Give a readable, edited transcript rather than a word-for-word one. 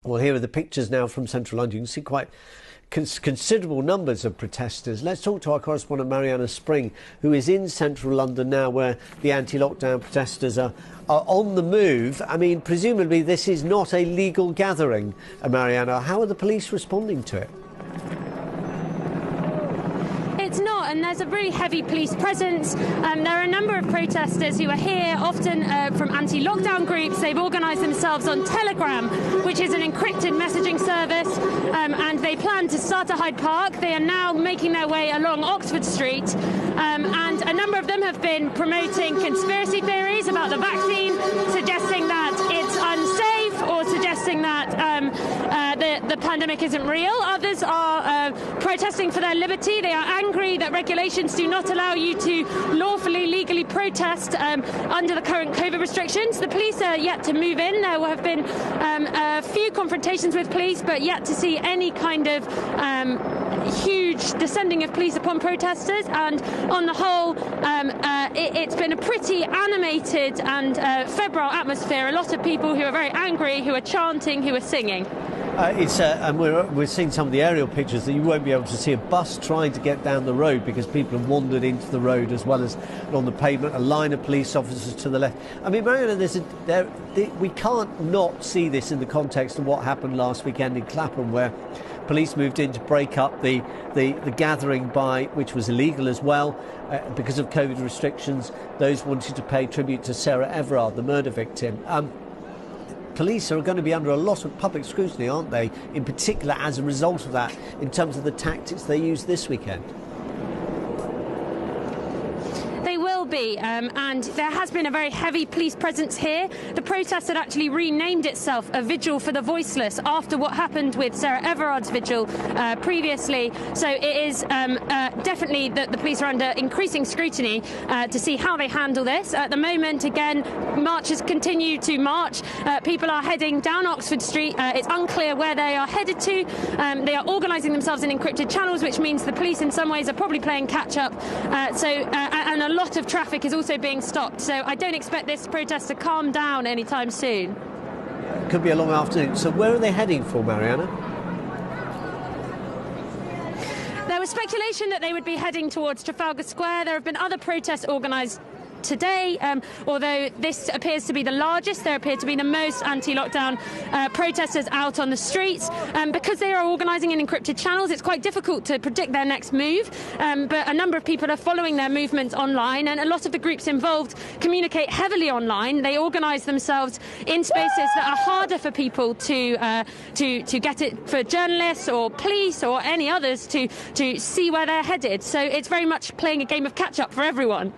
Well, here are the pictures now from central London. You can see quite considerable numbers of protesters. Let's talk to our correspondent Mariana Spring, who is in central London now, where the anti-lockdown protesters are on the move. I mean, presumably this is not a legal gathering, Mariana. How are the police responding to it? It's not, and there's a really heavy police presence. There are a number of protesters who are here, often from anti-lockdown groups. They've organised themselves on Telegram, which is an encrypted messaging service, and they plan to start at Hyde Park. They are now making their way along Oxford Street, and a number of them have been promoting conspiracy theories about the vaccine, suggesting that it's unsafe or suggesting that the pandemic isn't real. Others are protesting for their liberty. They are angry that regulations do not allow you to lawfully, legally protest under the current COVID restrictions. The police are yet to move in. There have been a few confrontations with police, but yet to see any kind of huge descending of police upon protesters. And on the whole, it's been a pretty animated and febrile atmosphere. A lot of people who are very angry, who are chanting, who are singing. And we're seeing some of the aerial pictures that you won't be able to see a bus trying to get down the road because people have wandered into the road as well as on the pavement. A line of police officers to the left. I mean, Mariana, we can't not see this in the context of what happened last weekend in Clapham, where police moved in to break up the gathering which was illegal as well because of COVID restrictions. Those wanted to pay tribute to Sarah Everard, the murder victim. Police are going to be under a lot of public scrutiny, aren't they, in particular as a result of that, in terms of the tactics they used this weekend? They will be, and there has been a very heavy police presence here. The protest had actually renamed itself a Vigil for the Voiceless after what happened with Sarah Everard's vigil previously. So it is definitely that the police are under increasing scrutiny to see how they handle this. At the moment, again, marchers continue to march. People are heading down Oxford Street. It's unclear where they are headed to. They are organising themselves in encrypted channels, which means the police in some ways are probably playing catch up. And a lot of traffic is also being stopped, so I don't expect this protest to calm down anytime soon. Could be a long afternoon. So where are they heading for, Mariana? There was speculation that they would be heading towards Trafalgar Square. There have been other protests organised today, although this appears to be the largest. There appear to be the most anti-lockdown protesters out on the streets. Because they are organising in encrypted channels, it's quite difficult to predict their next move, but a number of people are following their movements online, and a lot of the groups involved communicate heavily online. They organise themselves in spaces that are harder for people to get it, for journalists or police or any others to see where they're headed. So it's very much playing a game of catch-up for everyone.